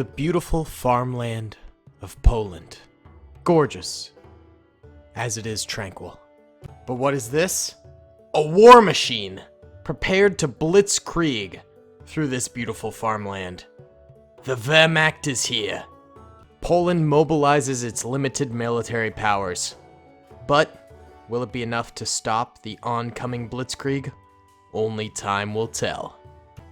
The beautiful farmland of Poland. Gorgeous, as it is tranquil. But what is this? A war machine, prepared to Blitzkrieg through this beautiful farmland. The Wehrmacht is here. Poland mobilizes its limited military powers. But will it be enough to stop the oncoming Blitzkrieg? Only time will tell.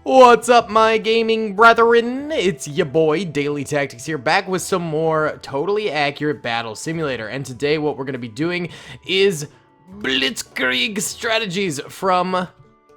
What's up, my gaming brethren? It's your boy, DaleyTactics here, back with some more totally accurate battle simulator. And today what we're going to be doing is Blitzkrieg strategies from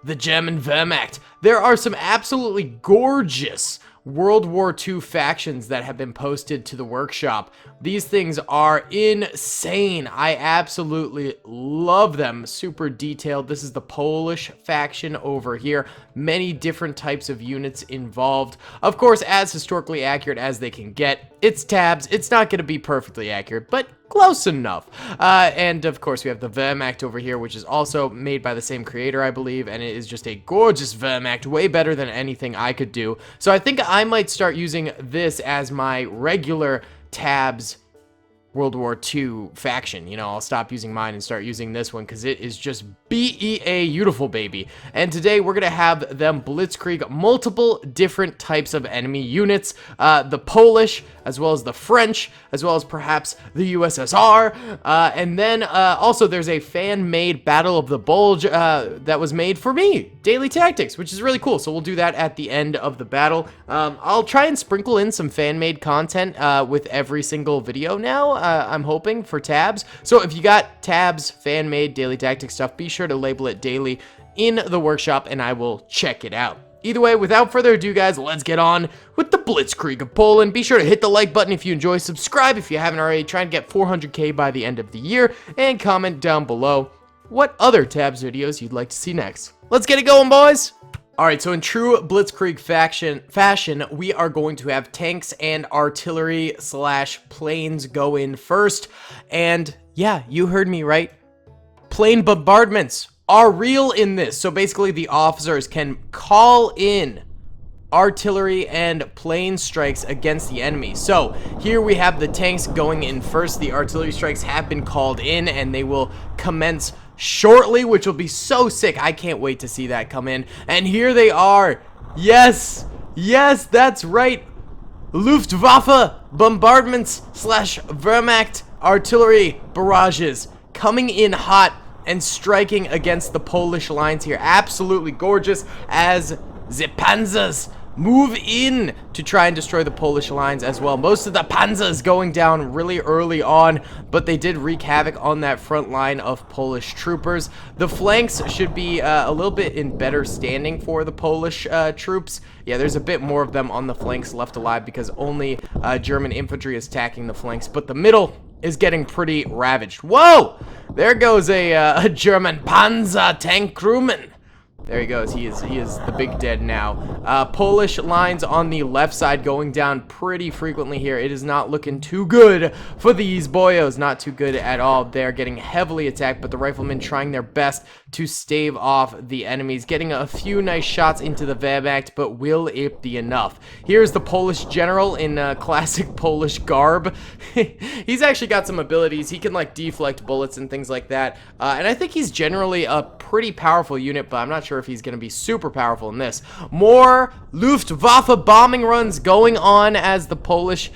the German Wehrmacht. There are some absolutely gorgeous World War II factions that have been posted to the workshop. These things are insane. I absolutely love them. Super detailed. This is the Polish faction over here. Many different types of units involved. Of course, as historically accurate as they can get. It's TABS. It's not going to be perfectly accurate, but close enough. And of course, we have the Wehrmacht over here, which is also made by the same creator, I believe, and it is just a gorgeous Wehrmacht, way better than anything I could do. So I think I might start using this as my regular TABS World War II faction. You know, I'll stop using mine and start using this one because it is just beautiful, baby. And today we're going to have them Blitzkrieg multiple different types of enemy units. The Polish, as well as the French, as well as perhaps the USSR. And then also there's a fan-made Battle of the Bulge that was made for me, DaleyTactics, which is really cool. So we'll do that at the end of the battle. I'll try and sprinkle in some fan-made content with every single video now. I'm hoping for tabs. So if you got tabs, fan-made, DaleyTactics stuff, be sure to label it daily in the workshop and I will check it out. Either way, without further ado, guys, let's get on with the Blitzkrieg of Poland. Be sure to hit the like button if you enjoy, subscribe if you haven't already, try and get 400k by the end of the year, and comment down below what other tabs videos you'd like to see next. Let's get it going, boys! Alright, so in true Blitzkrieg fashion, we are going to have tanks and artillery / planes go in first. And yeah, you heard me right. Plane bombardments are real in this. So basically the officers can call in artillery and plane strikes against the enemy. So here we have the tanks going in first. The artillery strikes have been called in and they will commence shortly, which will be so sick. I can't wait to see that come in. And here they are. Yes, that's right. Luftwaffe bombardments / Wehrmacht artillery barrages coming in hot and striking against the Polish lines here. Absolutely gorgeous as the panzers move in to try and destroy the Polish lines as well. Most of the panzers going down really early on, but they did wreak havoc on that front line of Polish troopers. The flanks should be a little bit in better standing for the Polish troops. Yeah, there's a bit more of them on the flanks left alive because only German infantry is attacking the flanks, but the middle is getting pretty ravaged. Whoa! There goes a German Panzer tank crewman. There he goes. He is the big dead now. Polish lines on the left side going down pretty frequently here. It is not looking too good for these boyos. Not too good at all. They're getting heavily attacked, but the riflemen trying their best to stave off the enemies. Getting a few nice shots into the Wehrmacht, but will it be enough? Here's the Polish general in classic Polish garb. He's actually got some abilities. He can like deflect bullets and things like that. And I think he's generally a pretty powerful unit, but I'm not sure if he's going to be super powerful in this. More Luftwaffe bombing runs going on as the Polish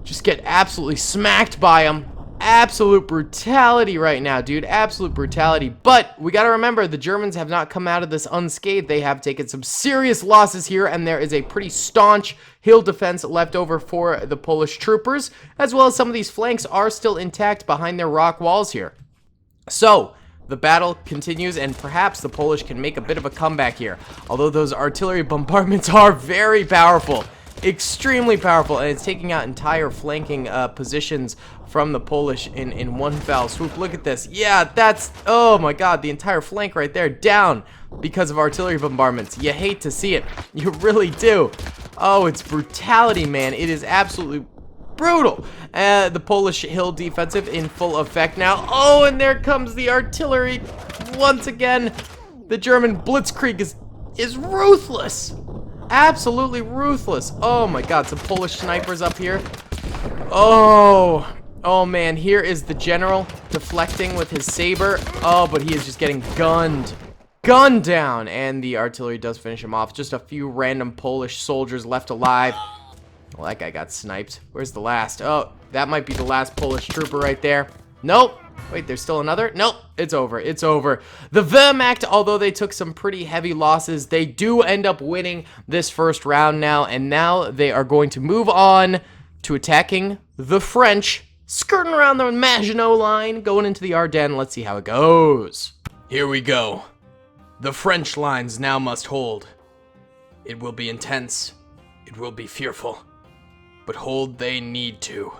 just get absolutely smacked by them. Absolute brutality right now, dude. Absolute brutality. But we got to remember, the Germans have not come out of this unscathed. They have taken some serious losses here, and there is a pretty staunch hill defense left over for the Polish troopers, as well as some of these flanks are still intact behind their rock walls here. So the battle continues, and perhaps the Polish can make a bit of a comeback here. Although those artillery bombardments are very powerful. Extremely powerful, and it's taking out entire flanking positions from the Polish in one foul swoop. Look at this. Yeah, that's, oh my god, the entire flank right there down because of artillery bombardments. You hate to see it. You really do. Oh, it's brutality, man. It is absolutely brutal. The Polish hill defensive in full effect now. Oh, and there comes the artillery once again. The German Blitzkrieg is ruthless. Absolutely ruthless. Oh my god, some Polish snipers up here. Oh. Oh man, here is the general deflecting with his saber. Oh, but he is just getting gunned. Gunned down. And the artillery does finish him off. Just a few random Polish soldiers left alive. Well, that guy got sniped. Where's the last? Oh, that might be the last Polish trooper right there. Nope. Wait, there's still another? Nope. It's over. It's over. The Wehrmacht, although they took some pretty heavy losses, they do end up winning this first round now. And now they are going to move on to attacking the French, skirting around the Maginot Line, going into the Ardennes. Let's see how it goes. Here we go. The French lines now must hold. It will be intense. It will be fearful. But hold they need to.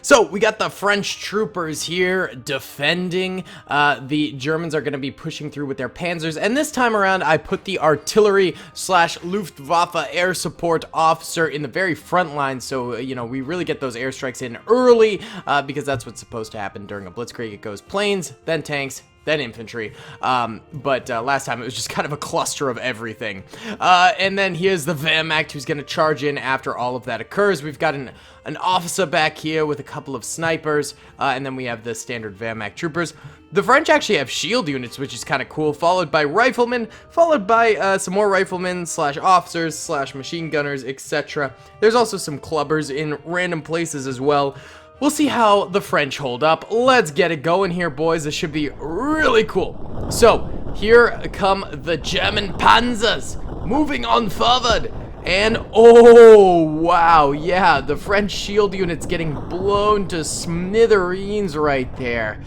So, we got the French troopers here defending. The Germans are going to be pushing through with their panzers. And this time around, I put the artillery / Luftwaffe air support officer in the very front line. So, you know, we really get those airstrikes in early because that's what's supposed to happen during a Blitzkrieg. It goes planes, then tanks, then infantry. But last time it was just kind of a cluster of everything. And then here's the Wehrmacht who's going to charge in after all of that occurs. We've got an officer back here with a couple of snipers, and then we have the standard Wehrmacht troopers. The French actually have shield units, which is kind of cool, followed by riflemen, followed by some more riflemen / officers / machine gunners, etc. There's also some clubbers in random places as well. We'll see how the French hold up. Let's get it going here, boys. This should be really cool. So, here come the German panzers, moving on forward. And, oh, wow, yeah, the French shield unit's getting blown to smithereens right there.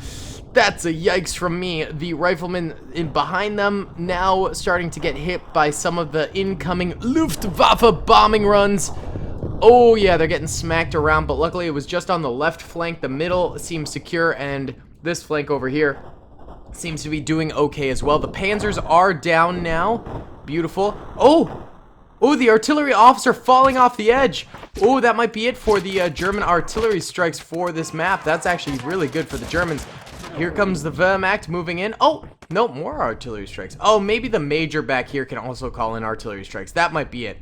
That's a yikes from me. The riflemen in behind them now starting to get hit by some of the incoming Luftwaffe bombing runs. Oh, yeah, they're getting smacked around, but luckily it was just on the left flank. The middle seems secure, and this flank over here seems to be doing okay as well. The panzers are down now. Beautiful. Oh, the artillery officer falling off the edge. Oh, that might be it for the German artillery strikes for this map. That's actually really good for the Germans. Here comes the Wehrmacht moving in. Oh, no, more artillery strikes. Oh, maybe the major back here can also call in artillery strikes. That might be it.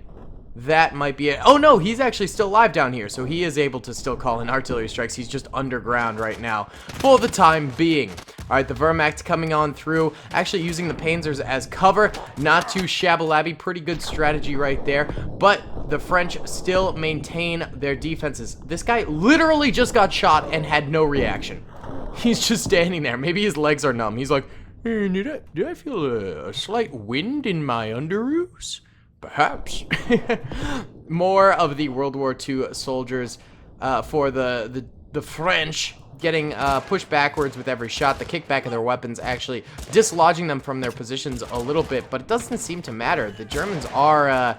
That might be it. Oh, no, he's actually still alive down here, so he is able to still call in artillery strikes. He's just underground right now for the time being. All right, the Wehrmacht coming on through, actually using the panzers as cover. Not too shabby, pretty good strategy right there, but the French still maintain their defenses. This guy literally just got shot and had no reaction. He's just standing there. Maybe his legs are numb. He's like, hey, did I feel a slight wind in my underoos? Perhaps. More of the World War II soldiers for the French getting pushed backwards with every shot. The kickback of their weapons actually dislodging them from their positions a little bit, but it doesn't seem to matter. The Germans are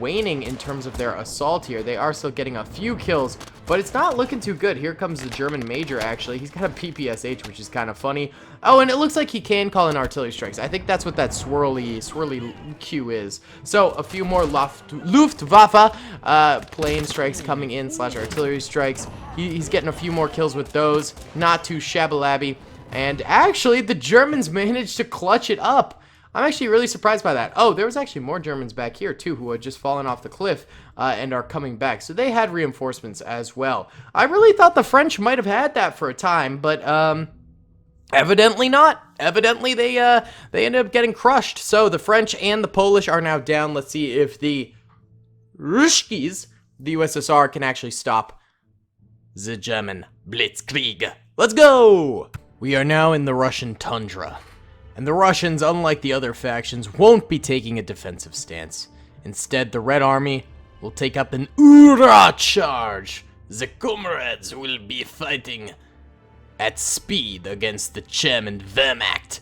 waning in terms of their assault here. They are still getting a few kills, but it's not looking too good. Here comes the German major, actually. He's got a PPSH, which is kind of funny. Oh, and it looks like he can call in artillery strikes. I think that's what that swirly Q is. So, a few more Luftwaffe plane strikes coming in / artillery strikes. He's getting a few more kills with those. Not too shabby. And actually, the Germans managed to clutch it up. I'm actually really surprised by that. Oh, there was actually more Germans back here, too, who had just fallen off the cliff and are coming back. So they had reinforcements as well. I really thought the French might have had that for a time, but evidently not. Evidently, they ended up getting crushed. So the French and the Polish are now down. Let's see if the Ruskies, the USSR, can actually stop the German Blitzkrieg. Let's go! We are now in the Russian Tundra. And the Russians, unlike the other factions, won't be taking a defensive stance. Instead, the Red Army will take up an Ura charge. The comrades will be fighting at speed against the German Wehrmacht.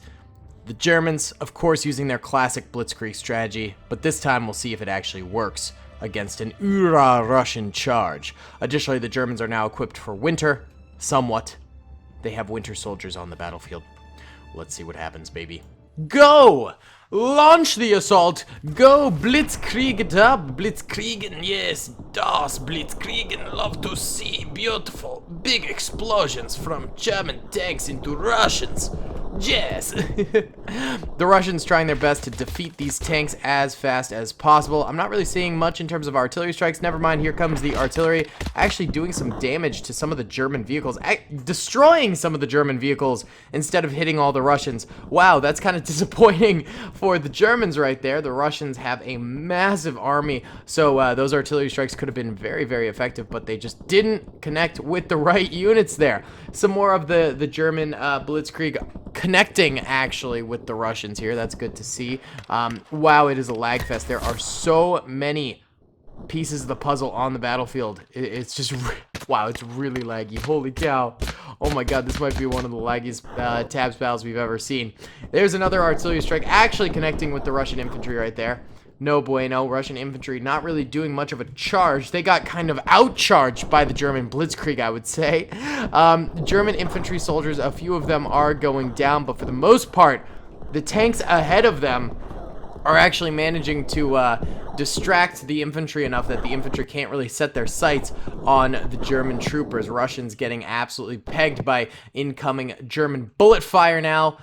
The Germans, of course, using their classic Blitzkrieg strategy, but this time we'll see if it actually works against an Ura Russian charge. Additionally, the Germans are now equipped for winter, somewhat. They have winter soldiers on the battlefield. Let's see what happens, baby. Go! Launch the assault! Go Blitzkrieg it up! Blitzkriegen, yes, das Blitzkriegen. Love to see beautiful, big explosions from German tanks into Russians. Yes! The Russians trying their best to defeat these tanks as fast as possible. I'm not really seeing much in terms of artillery strikes. Never mind, here comes the artillery actually doing some damage to some of the German vehicles, destroying some of the German vehicles instead of hitting all the Russians. Wow, that's kind of disappointing for the Germans right there. The Russians have a massive army, so those artillery strikes could have been very, very effective, but they just didn't connect with the right units there. Some more of the German Blitzkrieg connecting actually with the Russians here. That's good to see. Wow, it is a lag fest. There are so many pieces of the puzzle on the battlefield. It's just wow, it's really laggy. Holy cow. Oh my god, this might be one of the laggiest TABS battles we've ever seen. There's another artillery strike actually connecting with the Russian infantry right there. No bueno. Russian infantry not really doing much of a charge. They got kind of outcharged by the German Blitzkrieg, I would say. German infantry soldiers, a few of them are going down, but for the most part, the tanks ahead of them are actually managing to distract the infantry enough that the infantry can't really set their sights on the German troopers. Russians getting absolutely pegged by incoming German bullet fire now.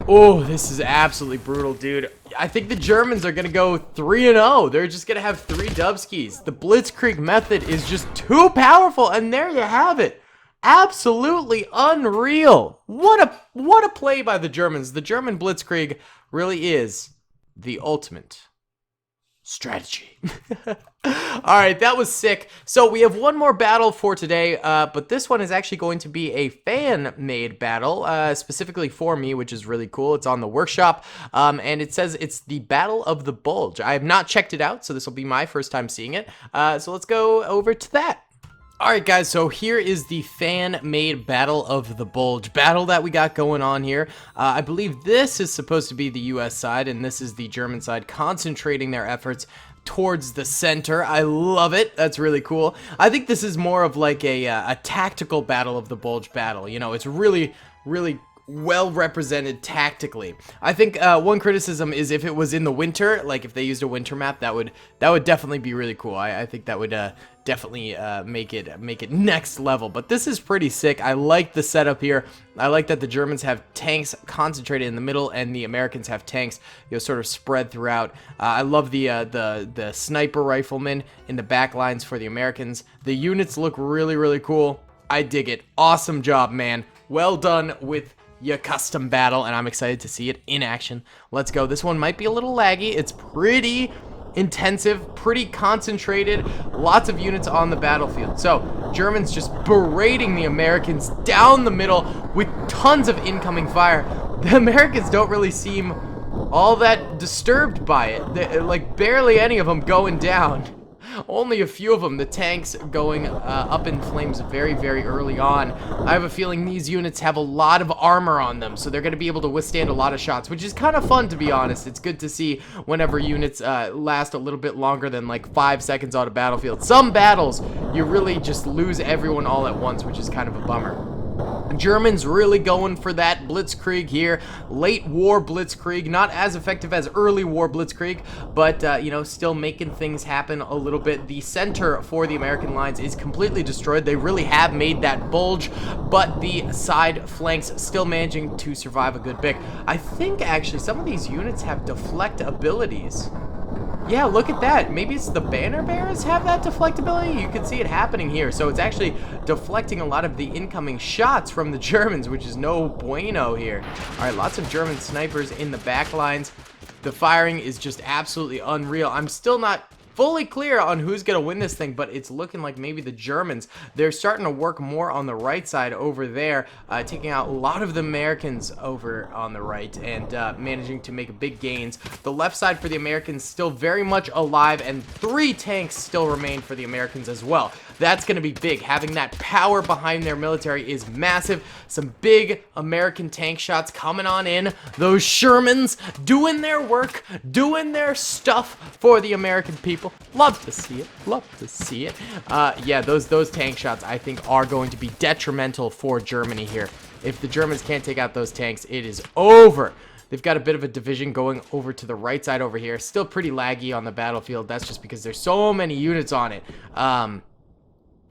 Oh, this is absolutely brutal, dude. I think the Germans are going to go 3-0. They're just going to have 3 Dubskis. The Blitzkrieg method is just too powerful, and there you have it. Absolutely unreal. What a play by the Germans. The German Blitzkrieg really is the ultimate strategy. All right, that was sick. So we have one more battle for today, but this one is actually going to be a fan-made battle, specifically for me, which is really cool. It's on the workshop, and it says it's the Battle of the Bulge. I have not checked it out, so this will be my first time seeing it. So let's go over to that. Alright guys, so here is the fan-made Battle of the Bulge battle that we got going on here. I believe this is supposed to be the US side, and this is the German side concentrating their efforts towards the center. I love it. That's really cool. I think this is more of like a tactical Battle of the Bulge battle. You know, it's really, really well represented tactically. I think one criticism is if it was in the winter, like if they used a winter map, that would definitely be really cool. I think that would definitely make it next level. But this is pretty sick. I like the setup here. I like that the Germans have tanks concentrated in the middle and the Americans have tanks, you know, sort of spread throughout. I love the sniper riflemen in the back lines for the Americans. The units look really, really cool. I dig it. Awesome job, man. Well done with your custom battle, and I'm excited to see it in action. Let's go. This one might be a little laggy. It's pretty intensive, pretty concentrated, lots of units on the battlefield. So Germans just berating the Americans down the middle with tons of incoming fire. The Americans don't really seem all that disturbed by it. Like barely any of them going down. Only a few of them, the tanks going up in flames very, very early on. I have a feeling these units have a lot of armor on them, so they're going to be able to withstand a lot of shots, which is kind of fun, to be honest. It's good to see whenever units last a little bit longer than like 5 seconds on a battlefield. Some battles, you really just lose everyone all at once, which is kind of a bummer. Germans really going for that Blitzkrieg here. Late war Blitzkrieg, not as effective as early war Blitzkrieg, but you know, still making things happen a little bit. The center for the American lines is completely destroyed. They really have made that bulge, but the side flanks still managing to survive a good bit. I think actually some of these units have deflect abilities. Yeah, look at that. Maybe it's the banner bearers have that deflectability. You can see it happening here. So it's actually deflecting a lot of the incoming shots from the Germans, which is no bueno here. All right, lots of German snipers in the back lines. The firing is just absolutely unreal. I'm still not fully clear on who's going to win this thing, but it's looking like maybe the Germans. They're starting to work more on the right side over there, taking out a lot of the Americans over on the right and managing to make big gains. The left side for the Americans still very much alive, and 3 tanks still remain for the Americans as well. That's going to be big. Having that power behind their military is massive. Some big American tank shots coming on in. Those Shermans doing their work, doing their stuff for the American people. Love to see it. Love to see it. Yeah, those tank shots I think are going to be detrimental for Germany here. If the Germans can't take out those tanks, it is over. They've got a bit of a division going over to the right side over here. Still pretty laggy on the battlefield. That's just because there's so many units on it.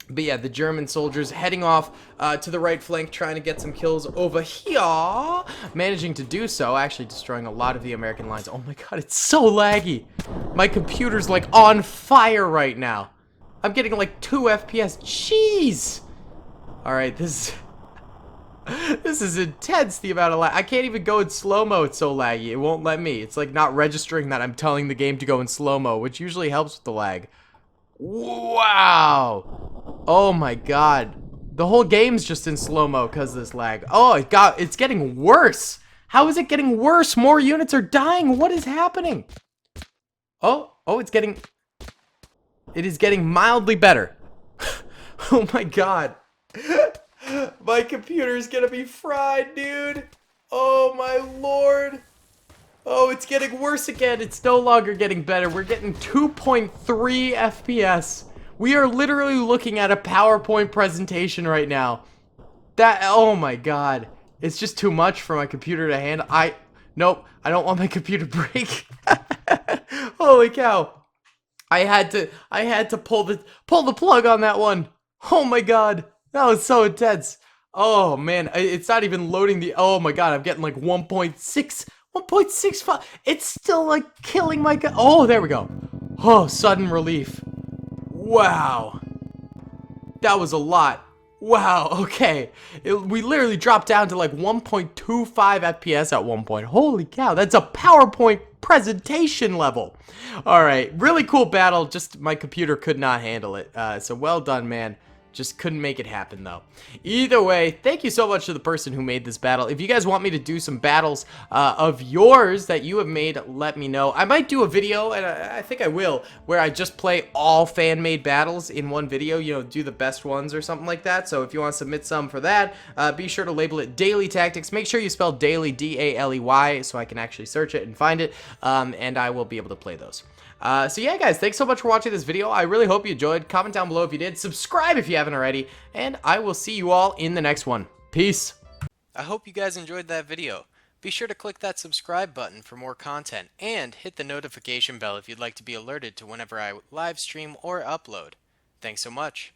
But yeah, the German soldiers heading off to the right flank, trying to get some kills over here. Managing to do so, actually destroying a lot of the American lines. Oh my god, it's so laggy. My computer's like on fire right now. I'm getting like 2 FPS. Jeez. Alright, this is intense, the amount of lag. I can't even go in slow-mo, it's so laggy. It won't let me. It's like not registering that I'm telling the game to go in slow-mo, which usually helps with the lag. Wow. Oh my god. The whole game's just in slow-mo because of this lag. Oh, it's getting worse. How is it getting worse? More units are dying. What is happening? Oh, it is getting mildly better. Oh my god. My computer's gonna be fried, dude. Oh my lord. Oh, it's getting worse again. It's no longer getting better. We're getting 2.3 FPS. We are literally looking at a PowerPoint presentation right now. Oh my god. It's just too much for my computer to handle. Nope, I don't want my computer to break. Holy cow. I had to pull the plug on that one. Oh my god. That was so intense. Oh man, it's not even loading the, oh my god, I'm getting like 1.65. It's still like killing my oh, there we go. Oh, sudden relief. Wow. That was a lot. Wow, okay. We literally dropped down to like 1.25 FPS at one point. Holy cow, that's a PowerPoint presentation level. All right, really cool battle. Just my computer could not handle it. So well done, man. Just couldn't make it happen, though. Either way, thank you so much to the person who made this battle. If you guys want me to do some battles of yours that you have made, let me know. I might do a video, and I think I will, where I just play all fan-made battles in one video, you know, do the best ones or something like that. So if you want to submit some for that, be sure to label it DaleyTactics. Make sure you spell Daily, D-A-L-E-Y, so I can actually search it and find it, and I will be able to play those. So yeah, guys, thanks so much for watching this video. I really hope you enjoyed. Comment down below if you did. Subscribe if you haven't already. And I will see you all in the next one. Peace. I hope you guys enjoyed that video. Be sure to click that subscribe button for more content. And hit the notification bell if you'd like to be alerted to whenever I live stream or upload. Thanks so much.